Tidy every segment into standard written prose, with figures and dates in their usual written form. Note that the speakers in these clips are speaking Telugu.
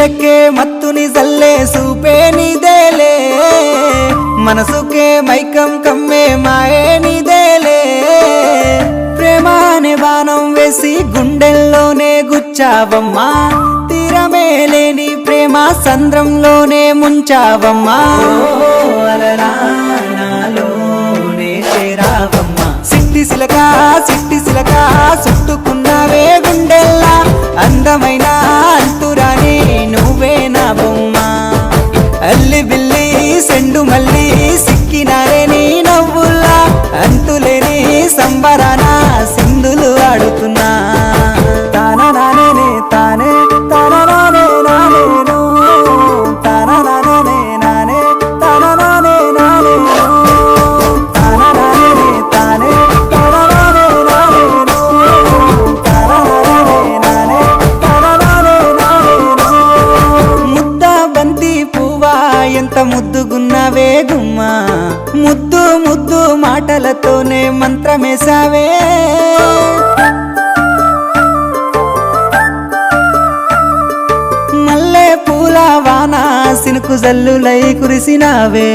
గుండెకే మత్తుని జల్లే సూపే నీదేలే మనసుకే మైకం కమ్మే మాయే నీదేలే ప్రేమ అనే బాణం వేసి గుండెల్లోనే గుచ్చావమ్మా తీరమే లేని ప్రేమ సంద్రంలోనే ముంచావమ్మా అలరానాలోనే చేరావమ్మా సిట్టి సిలక చుట్టుకున్నావే గుండెల్లా అందమైన అంతురాని నువ్వే నా బొమ్మ అల్లి బిల్లి సెండు మల్లి సిక్కినారే నీ నవ్వుల్లా అంతులేని సంబరాన సింధులు ఆడుతున్నా తానా నానే తానే తానా నానే నానేను తానా నానే నానే తానా నానే నానేను తానా నానే తానే తానా నానే నానేను తానా నానే నానే తానా నానే నానేను ముద్ద బంతి పువ్వా ఎంత ముద్దుగున్నావే గుమ్మా ముద్దు ముద్దు మాటలతోనే మంత్రమేసావే మల్లె పూల వాన సినుకు జల్లులై కురిసినావే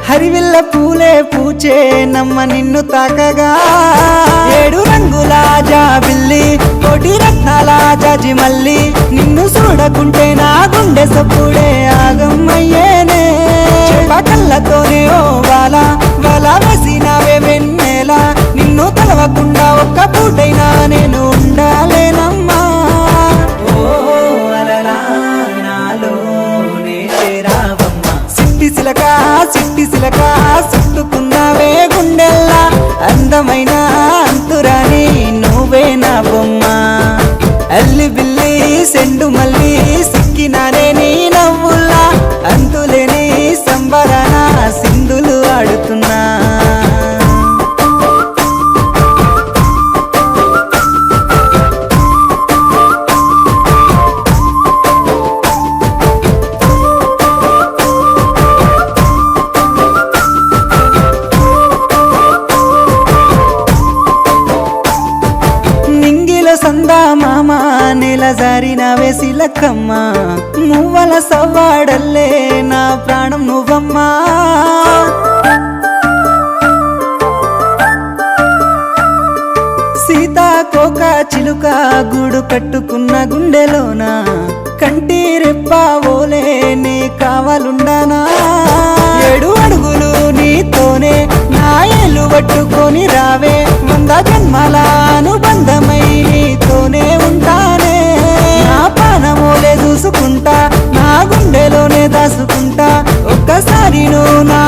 హరివిల్ల పూలే పూచే నమ్మ నిన్ను తాకగా ఏడు రంగుల జాబిల్లి కోటి రత్నాల జాజి మల్లి నిన్ను చూడకుంటే నా గుండె సప్పుడే ఆగమ్మయ్యేనే కళ్ళతోనే ఓ బాల వేసినావే వెన్నెల నిన్ను తలవకుండా ఒక్క పూటైనా నేను ఉండాలేనమ్మా ఓ అలలా నాలోనే చేరావమ్మా సిట్టి సిలక చుట్టుకున్నావే గుండెల్లా అందమైన అంతురాని నువ్వే నా బొమ్మ అల్లి బిల్లి సెండు మల్లి సిక్కినానే నీ నవ్వుల్లా అంతులేని సంబరాన సింధులు ఆడుతున్నా సందా మామ నెల జారిన వేసిలక్కమ్మ మువ్వల సవ్వాడల్లే నా ప్రాణం నువ్వమ్మా సీతాకోక చిలుక గూడు కట్టుకున్న గుండెలోన కంటి రెప్ప ఓలే నీ కావాలుండానా 7 అడుగులు నీతోనే నా ఏలు పట్టుకొని రావే 100 జన్మల అనుబంధమై నీతోనే ఉంటానే నా పానమోలే చూసుకుంటా నా గుండెలోనే దాసుకుంటా ఒక్కసారి నువ్వు నా